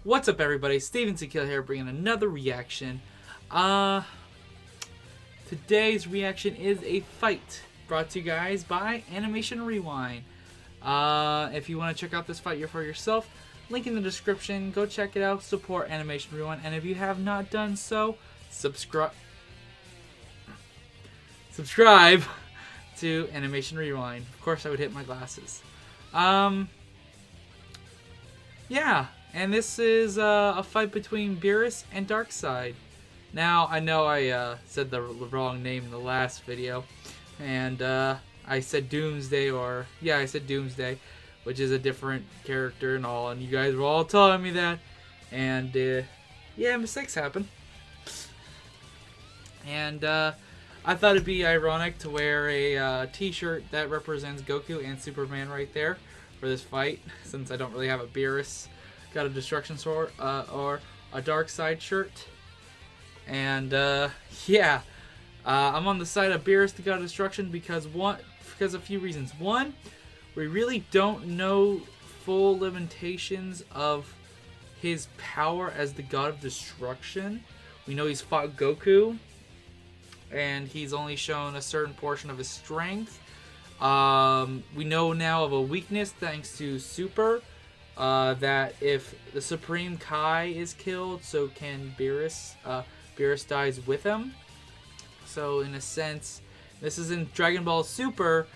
What's up, everybody? Steven Sekil here, bringing another reaction. Today's reaction is a fight brought to you guys by Animation Rewind. If you want to check out this fight for yourself, link in the description. Go check it out. Support Animation Rewind, and if you have not done so, subscribe to Animation Rewind. Of course, I would hit my glasses. Yeah, and this is a fight between BEERUS and DARKSEID. Now, I know I said the wrong name in the last video, and I said Doomsday, I said Doomsday, which is a different character and all, and you guys were all telling me that, and yeah, mistakes happen. And I thought it'd be ironic to wear a t-shirt that represents Goku and Superman right there for this fight, since I don't really have a BEERUS God of Destruction sword or a DARKSEID shirt. And yeah, I'm on the side of BEERUS the God of Destruction because of a few reasons. One, we really don't know full limitations of his power as the God of Destruction. We know he's fought Goku, and he's only shown a certain portion of his strength. We know now of a weakness thanks to Super, that if the Supreme Kai is killed, so can BEERUS. BEERUS dies with him. So in a sense, this is in Dragon Ball Super.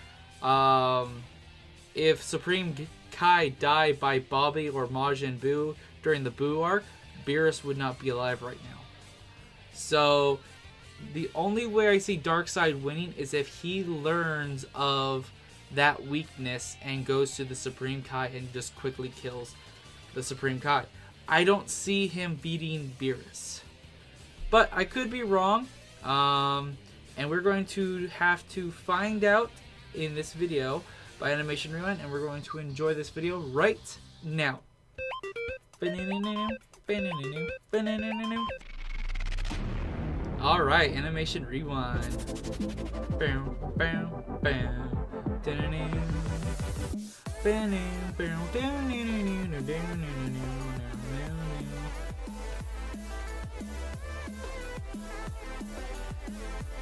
If Supreme Kai died by Bobby or Majin Buu during the Buu arc, BEERUS would not be alive right now. So the only way I see DARKSEID winning is if he learns of that weakness and goes to the Supreme Kai and just quickly kills the Supreme Kai. I don't see him beating BEERUS. But I could be wrong. And we're going to have to find out in this video by Animation Rewind, and we're going to enjoy this video right now. Alright, Animation Rewind.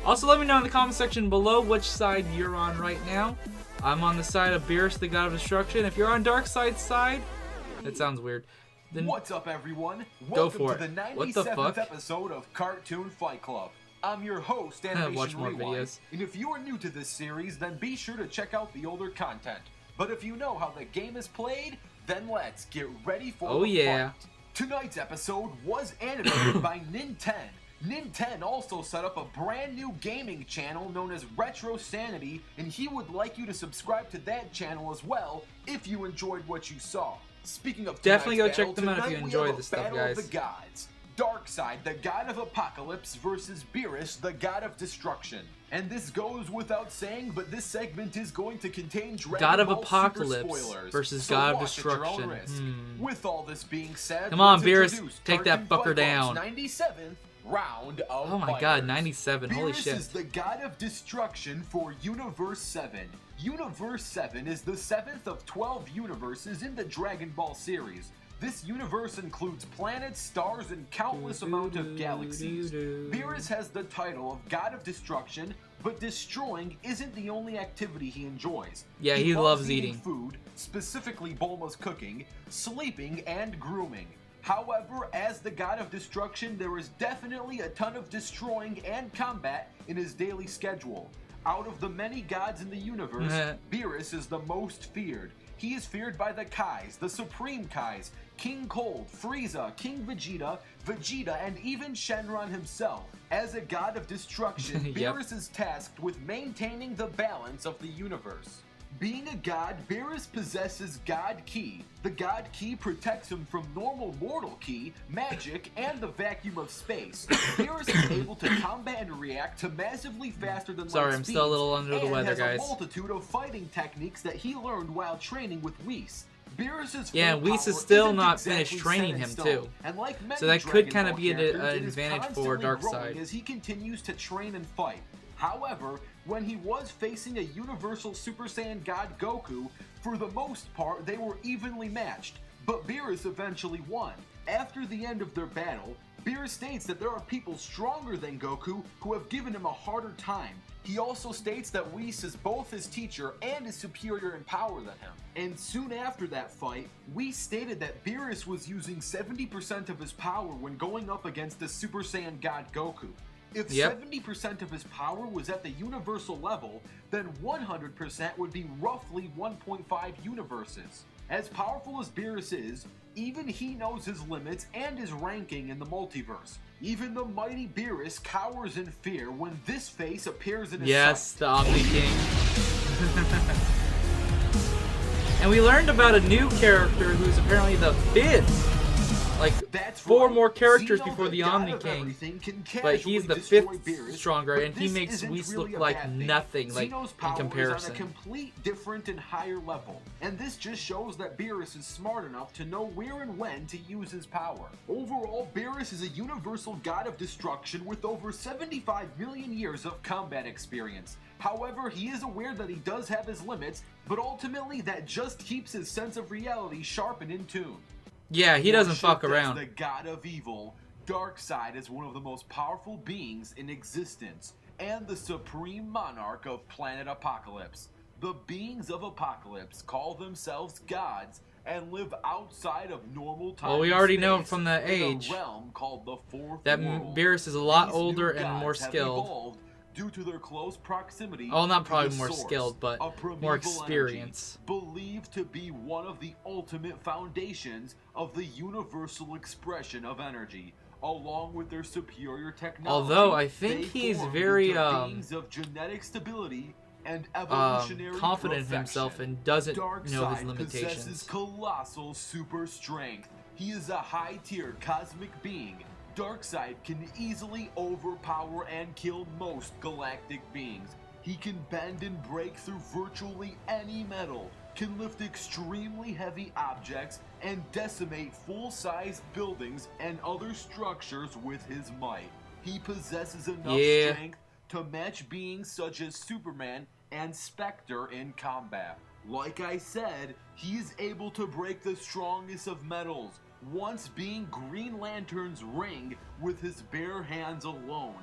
Also, let me know in the comment section below which side you're on right now. I'm on the side of BEERUS, the God of Destruction. If you're on DARKSEID's side, that sounds weird. Then what's up, everyone? Go for Welcome it. to the What the 97th fuck? episode of Cartoon Fight Club. I'm your host, Animation Watch more Rewind. videos. And if you are new to this series, then be sure to check out the older content. But if you know how the game is played, then let's get ready for the fight. Tonight's episode was animated by Nin10. Nin10 also set up a brand new gaming channel known as Retro Sanity, and he would like you to subscribe to that channel as well if you enjoyed what you saw. Speaking of definitely go battle, check them out if you tonight enjoy we have this a stuff, battle guys. of the gods. DARKSEID, the God of Apocalypse, versus BEERUS, the God of Destruction. And this goes without saying, but this segment is going to contain God of Ball Apocalypse Super spoilers, versus so God of watch at your own Destruction. risk. With all this being said, Come on, let's BEERUS, introduce take that Cartoon fucker Fight Club's down. 97th round of Oh my fighters. god, 97, holy BEERUS shit. is the God of Destruction for Universe 7. Universe 7 is the 7th of 12 universes in the Dragon Ball series. This universe includes planets, stars, and countless amount of galaxies. BEERUS has the title of God of Destruction, but destroying isn't the only activity he enjoys. Yeah, he loves eating food, specifically Bulma's cooking, sleeping, and grooming. However, as the God of Destruction, there is definitely a ton of destroying and combat in his daily schedule. Out of the many gods in the universe, BEERUS is the most feared. He is feared by the Kais, the Supreme Kais, King Cold, Frieza, King Vegeta, and even Shenron himself. As a God of Destruction, BEERUS is tasked with maintaining the balance of the universe. Being a god, BEERUS possesses God Ki. The God Ki protects him from normal mortal ki, magic, and the vacuum of space. BEERUS is able to combat and react to massively faster than light I'm still a little under the weather, and has guys. a multitude of fighting techniques that he learned while training with Whis. BEERUS's yeah, full Whis power is still isn't not exactly finished training set in him stone, too. and like many So that Dragon could kind of Ball be an characters, it is advantage for constantly DARKSEID. growing as he continues to train and fight. However, when he was facing a universal Super Saiyan God Goku, for the most part they were evenly matched, but BEERUS eventually won. After the end of their battle, BEERUS states that there are people stronger than Goku who have given him a harder time. He also states that Whis is both his teacher and is superior in power than him. And soon after that fight, Whis stated that BEERUS was using 70% of his power when going up against the Super Saiyan God Goku. If 70% of his power was at the universal level, then 100% would be roughly 1.5 universes. As powerful as BEERUS is, even he knows his limits and his ranking in the multiverse. Even the mighty BEERUS cowers in fear when this face appears in his sight. The Omni King. And we learned about a new character who's apparently the 5th. Like, That's 4 right. more characters Xeno, before the god Omni of King. everything, can But he's the casually 5th destroy BEERUS, stronger, but and he this makes isn't Whis really look a like bad thing. nothing, like, Xeno's in power comparison. is on a complete different and higher level, and this just shows that BEERUS is smart enough to know where and when to use his power. Overall, BEERUS is a universal god of destruction with over 75 million years of combat experience. However, he is aware that he does have his limits, but ultimately that just keeps his sense of reality sharp and in tune. Yeah, he doesn't fuck Worshipped as around. the god of evil, DARKSEID is one of the most powerful beings in existence, and the supreme monarch of planet Apocalypse. The beings of Apocalypse call themselves gods and live outside of normal time. Well, we already know from the in age a realm called the Fourth that World. BEERUS is a lot These older new and more gods have skilled. evolved due to their close proximity. Oh, not to probably the more source skilled, but of primeval more experience. energy, believed to be one of the ultimate foundations of the universal expression of energy, along with their superior technology. Although I think they he's formed very into beings of genetic stability and evolutionary confident in perfection. himself and doesn't know his DARKSEID limitations. possesses colossal super strength. He is a high-tier cosmic being. DARKSEID can easily overpower and kill most galactic beings. He can bend and break through virtually any metal, can lift extremely heavy objects, and decimate full-size buildings and other structures with his might. He possesses enough strength to match beings such as Superman and Spectre in combat. Like I said, he is able to break the strongest of metals, once being Green Lantern's ring with his bare hands alone.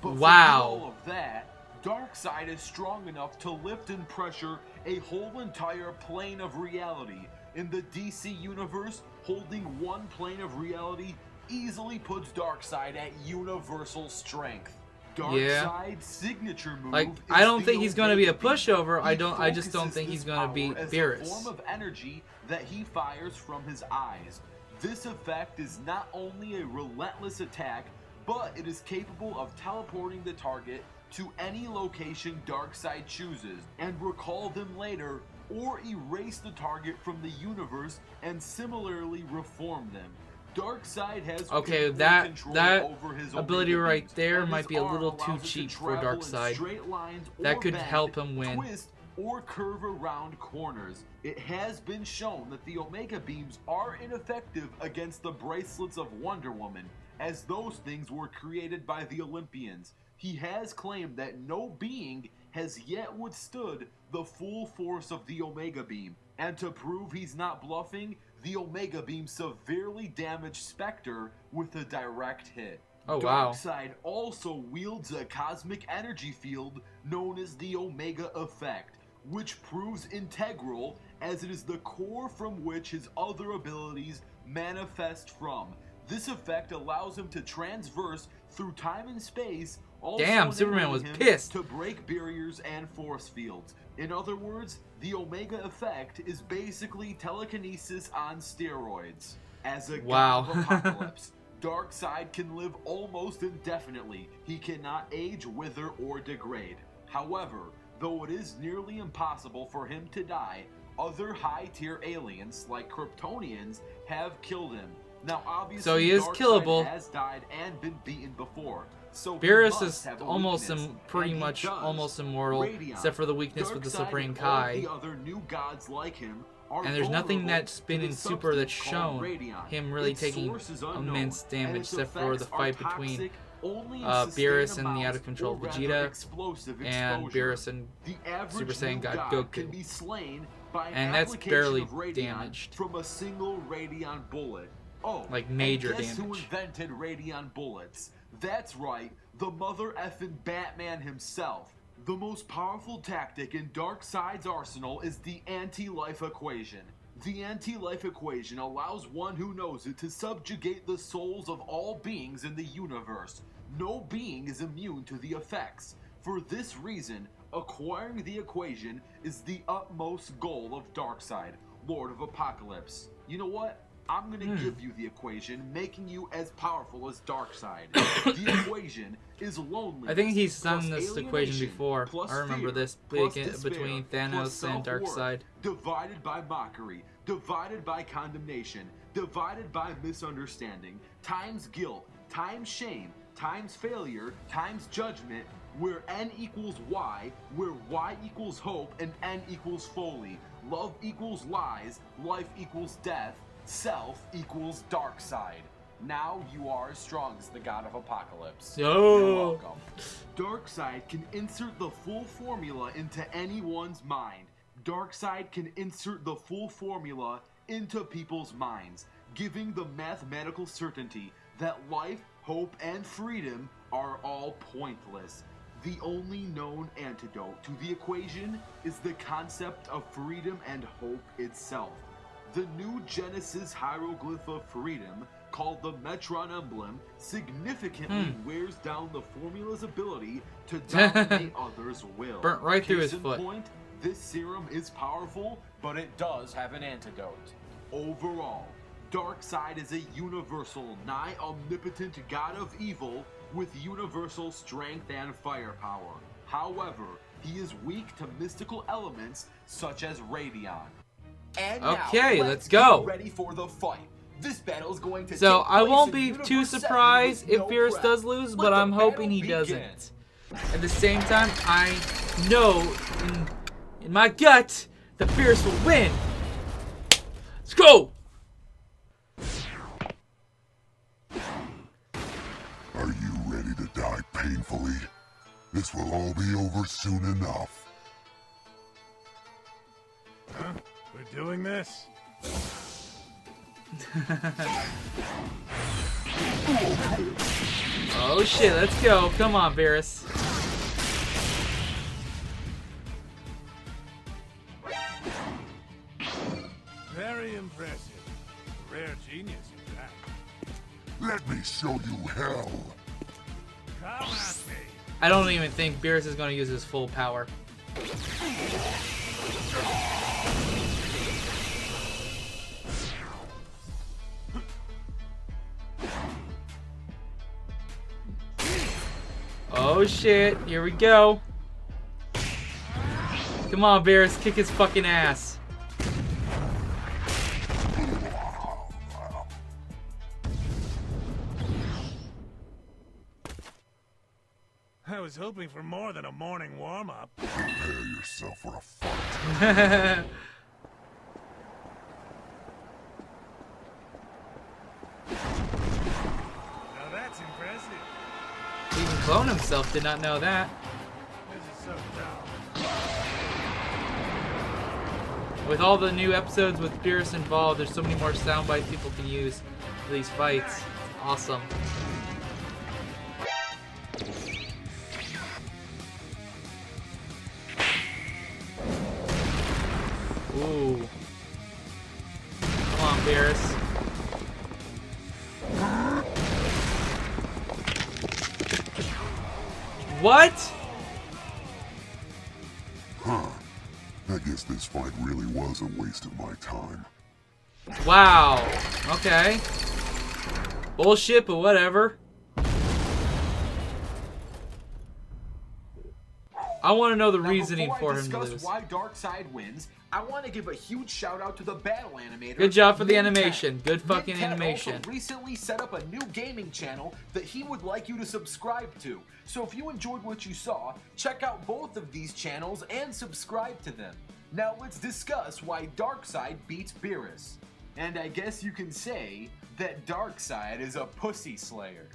But for all of that, DARKSEID is strong enough to lift and pressure a whole entire plane of reality. In the DC universe, holding one plane of reality easily puts DARKSEID at universal strength. DARKSEID's signature move like, is I don't the think he's going to be a Omega Beam. pushover. He I just don't focuses think he's his going to be power as BEERUS. a form of energy that he fires from his eyes. This effect is not only a relentless attack, but it is capable of teleporting the target to any location DARKSEID chooses and recall them later, or erase the target from the universe and similarly reform them. DARKSEID has complete control over his ability Omega right beams, there and might his be a little arm too allows it to cheap for travel in DARKSEID. straight lines That or could bend, help him win. twist, or curve around corners. It has been shown that the Omega Beams are ineffective against the bracelets of Wonder Woman, as those things were created by the Olympians. He has claimed that no being has yet withstood the full force of the Omega Beam, and to prove he's not bluffing, the Omega Beam severely damaged Spectre with a direct hit. Oh, wow. DARKSEID also wields a cosmic energy field known as the Omega Effect, which proves integral as it is the core from which his other abilities manifest from. This effect allows him to transverse through time and space, also Damn, Superman was enabling him pissed. to break barriers and force fields. In other words, the Omega Effect is basically telekinesis on steroids. As a god of Apocalypse, DARKSEID can live almost indefinitely. He cannot age, wither, or degrade. However, though it is nearly impossible for him to die, other high-tier aliens, like Kryptonians, have killed him. Now, obviously, So he is DARKSEID killable. has died and been beaten before. So BEERUS is almost pretty much almost immortal, Radion, except for the weakness with the DARKSEID Supreme and all Kai. the other new gods like him are And there's nothing vulnerable that's been to in the Super that's substance called shown Radion. him really Its taking source is unknown, immense and damage, its except for the effects are fight between toxic only in BEERUS sustained and the amounts, out of control or rather Vegeta, explosive and exposure. BEERUS and The average Super Saiyan new God god can Goku. be slain by an And that's application barely of Radion damaged. from a single Radion bullet. Oh, like major and guess damage. who invented Radion bullets? That's right, the mother effing Batman himself. The most powerful tactic in Darkseid's arsenal is the anti-life equation. The anti-life equation allows one who knows it to subjugate the souls of all beings in the universe. No being is immune to the effects. For this reason, acquiring the equation is the utmost goal of Darkseid, Lord of Apocalypse. You know what? I'm gonna give you the equation, making you as powerful as Darkseid. The equation is loneliness. I think he's done plus this equation alienation, before. plus I remember fear, this plus big despair, between plus Thanos and self-worth, Darkseid. divided by mockery, divided by condemnation, divided by misunderstanding, times guilt, times shame, times failure, times judgment, where n equals y, where y equals hope, and n equals folly. Love equals lies, life equals death, self equals Darkseid. Now you are as strong as the God of Apocalypse. Yo. You're welcome. Darkseid can insert the full formula into anyone's mind. Darkseid can insert the full formula into people's minds, giving the mathematical certainty that life, hope, and freedom are all pointless. The only known antidote to the equation is the concept of freedom and hope itself. The new Genesis hieroglyph of freedom, called the Metron emblem, significantly wears down the formula's ability to dominate others' will. Burnt right through his Case in foot. point, this serum is powerful, but it does have an antidote. Overall, Darkseid is a universal, nigh omnipotent god of evil with universal strength and firepower. However, he is weak to mystical elements such as Radion. And Okay, now, let's go. Get ready for the fight. This battle is going to So take I place won't in be Universe too 7 surprised with if no BEERUS prep. does lose, Let but the I'm hoping battle he begin. doesn't. At the same time, I know in my gut that BEERUS will win. Let's go! Are you ready to die painfully? This will all be over soon enough. Huh? We're doing this? Oh shit, let's go. Come on, BEERUS. Very impressive. Rare genius, in fact. Let me show you hell. Come at me. I don't even think BEERUS is going to use his full power. Oh shit, here we go. Come on, BEERUS, kick his fucking ass. I was hoping for more than a morning warm-up. Prepare yourself for a fight. Now that's impressive. He can clone himself, did not know that. This is so dumb. With all the new episodes with BEERUS involved, there's so many more sound bites people can use for these fights. Awesome. Ooh. Come on, BEERUS. What? Huh. I guess this fight really was a waste of my time. Wow. Okay. Bullshit, but whatever. I want to know the Now, reasoning before for I him to discuss lose. why Darkseid wins, I want to give a huge shout out to the battle animator. Good job for the Min animation. Cat. Good fucking Min Cat animation. also recently set up a new gaming channel that he would like you to subscribe to. So if you enjoyed what you saw, check out both of these channels and subscribe to them. Now let's discuss why Darkseid beats BEERUS. And I guess you can say that Darkseid is a pussy slayer.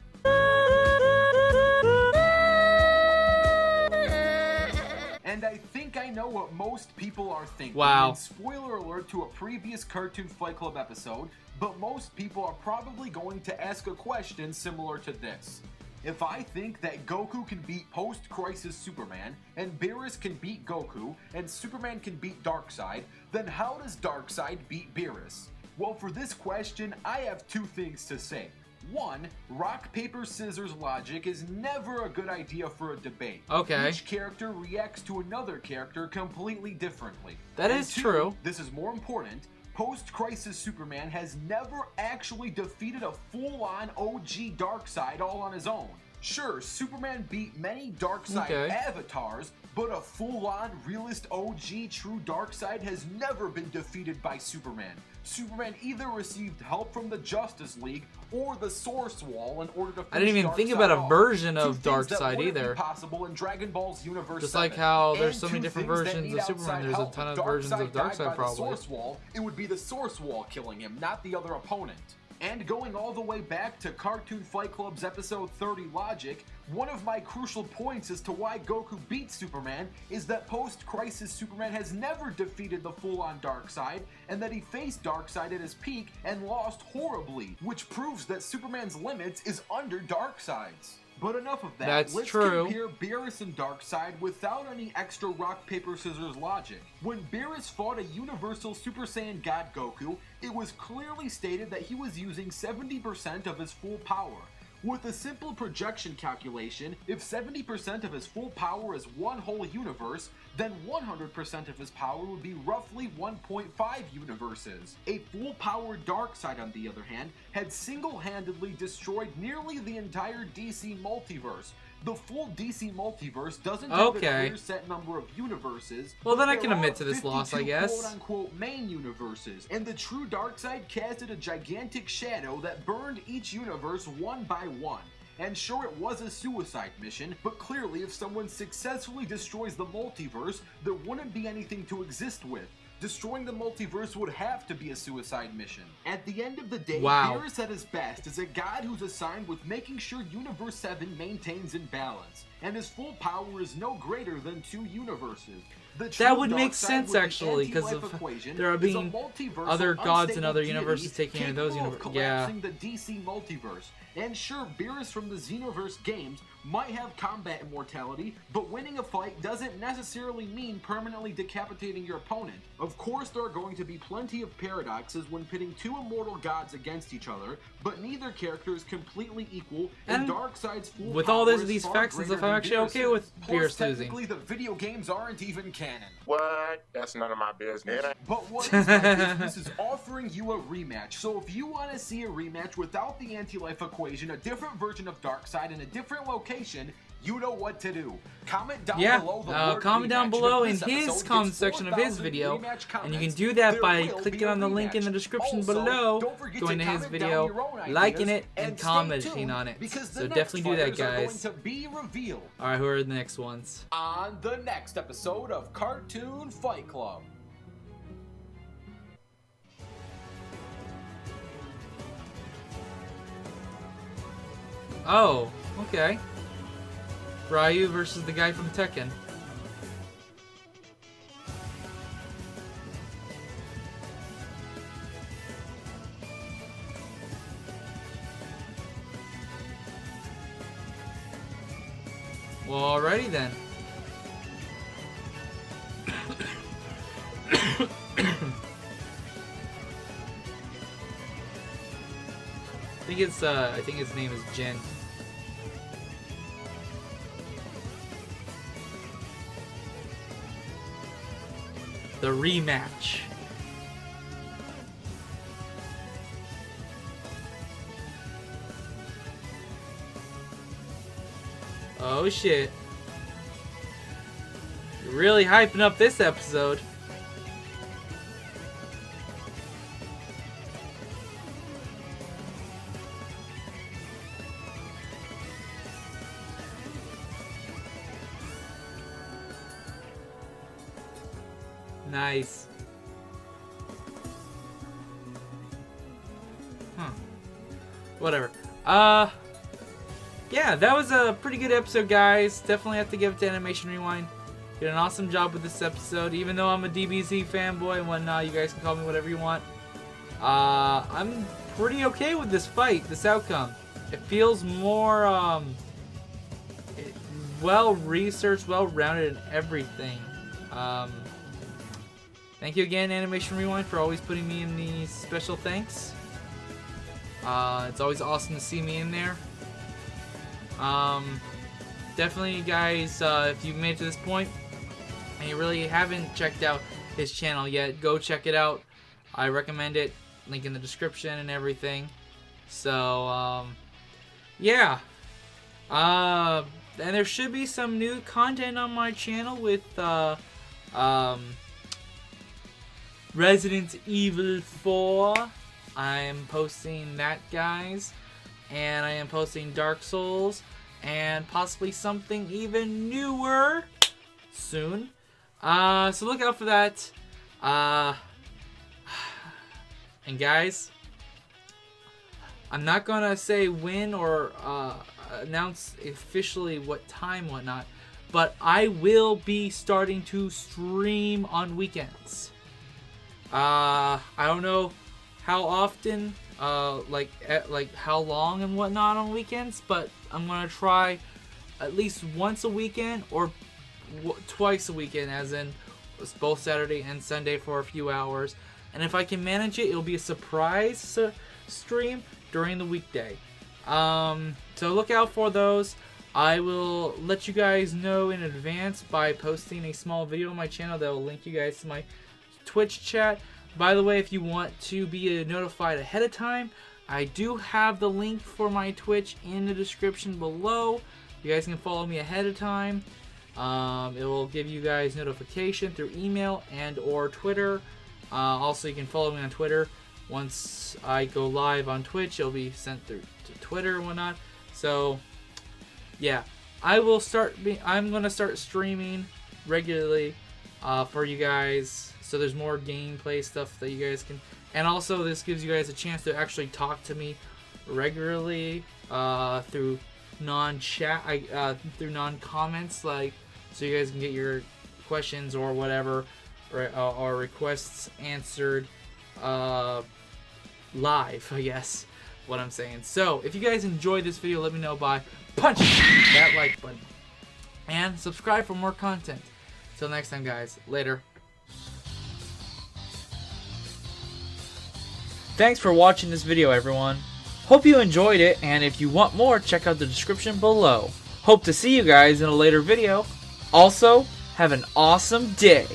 And I think I know what most people are thinking. Wow. And spoiler alert to a previous Cartoon Fight Club episode, but most people are probably going to ask a question similar to this. If I think that Goku can beat post-Crisis Superman, and Beerus can beat Goku, and Superman can beat Darkseid, then how does Darkseid beat Beerus? Well, for this question, I have two things to say. One, rock, paper, scissors logic is never a good idea for a debate. Okay. Each character reacts to another character completely differently. That And is two, true. This is more important. Post-Crisis Superman has never actually defeated a full-on OG Darkseid all on his own. Sure, Superman beat many Darkseid avatars, but a full-on realist OG true Darkseid has never been defeated by Superman. Superman either received help from the Justice League or the Source Wall in order to finish I didn't even think about a version of Darkseid either. Possible in Dragon Ball's Universe Just 7. like how there's And so many two different things that versions need of Superman, outside there's a help. ton of If versions of died by Darkseid the probably. Source Wall, it would be the Source Wall killing him, not the other opponent. And going all the way back to Cartoon Fight Club's episode 30 logic, one of my crucial points as to why Goku beat Superman is that post-Crisis Superman has never defeated the full-on Darkseid, and that he faced Darkseid at his peak and lost horribly, which proves that Superman's limits is under Darkseid's. But enough of that. That's Let's true. compare Beerus and Darkseid without any extra rock, paper, scissors logic. When Beerus fought a universal Super Saiyan God Goku, it was clearly stated that he was using 70% of his full power. With a simple projection calculation, if 70% of his full power is one whole universe, then 100% of his power would be roughly 1.5 universes. A full-powered Darkseid, on the other hand, had single-handedly destroyed nearly the entire DC multiverse. The full DC multiverse doesn't have a clear set number of universes. Well, then I There can admit are to this loss, I 52 guess. quote-unquote main universes, and the true Darkseid casted a gigantic shadow that burned each universe one by one. And sure, it was a suicide mission, but clearly if someone successfully destroys the multiverse, there wouldn't be anything to exist with. Destroying the multiverse would have to be a suicide mission. At the end of the day, Beerus at his best is a god who's assigned with making sure Universe 7 maintains in balance, and his full power is no greater than 2 universes. That would make sense, actually, because there are being other gods in other universes taking in those universes. Yeah. The DC multiverse. And sure, Beerus from the Xenoverse games might have combat immortality, but winning a fight doesn't necessarily mean permanently decapitating your opponent. Of course, there are going to be plenty of paradoxes when pitting 2 immortal gods against each other, but neither character is completely equal, and Darkseid's full with power all is these far facts and greater stuff, I'm than actually okay Beerus's. with Plus, Beerus losing. technically, the video games aren't even canon. What? That's none of my business. But what is like this is offering you a rematch. So if you want to see a rematch without the anti-life equation, a different version of Darkseid in a different location, you know what to do. Comment down below the word comment down rematch, below and in if this his episode comment gets section of his 4,000 video, rematch and you can comments, do that there by will clicking be a on the link in the rematch. description Also, below, don't forget going to his comment down video, your own ideas, liking it, and stay commenting tuned, on it. because the So next definitely do that, fighters are going guys. to be revealed Alright, who are the next ones? on the next episode of Cartoon Fight Club. Oh, okay. Ryu versus the guy from Tekken. Well, alrighty then. I think his name is Jin. The rematch. Oh shit. You're really hyping up this episode. Nice. Whatever. Yeah, that was a pretty good episode, guys. Definitely have to give it to Animation Rewind. did an awesome job with this episode. Even though I'm a DBZ fanboy and whatnot, you guys can call me whatever you want. I'm pretty okay with this fight, this outcome. It feels more well-researched, well-rounded, and everything. Thank you again, Animation Rewind, for always putting me in these special thanks. It's always awesome to see me in there. Definitely, guys, if you've made it to this point and you really haven't checked out his channel yet, go check it out. I recommend it. Link in the description and everything. So, yeah. And there should be some new content on my channel with Resident Evil 4. I am posting that, guys. And I am posting Dark Souls. And possibly something even newer soon. So look out for that. And guys, I'm not gonna say when or announce officially what time, whatnot, but I will be starting to stream on weekends. I don't know how often, like how long and whatnot on weekends, but I'm gonna try at least once a weekend or twice a weekend, as in both Saturday and Sunday for a few hours. And if I can manage it, it'll be a surprise stream during the weekday. So look out for those. I will let you guys know in advance by posting a small video on my channel that will link you guys to my Twitch chat. By the way, if you want to be notified ahead of time, I do have the link for my Twitch in the description below. You guys can follow me ahead of time. It will give you guys notification through email and or Twitter. Also, you can follow me on Twitter. Once I go live on Twitch, it'll be sent through to Twitter and whatnot. So, yeah, I'm gonna start streaming regularly for you guys. So there's more gameplay stuff that you guys can, and also this gives you guys a chance to actually talk to me regularly through non-chat, through non-comments, like, so you guys can get your questions or whatever, or requests answered live, I guess what I'm saying. So if you guys enjoyed this video, let me know by punching that like button and subscribe for more content. Till next time, guys, later. Thanks for watching this video, everyone. Hope you enjoyed it, and if you want more, check out the description below. Hope to see you guys in a later video. Also, have an awesome day.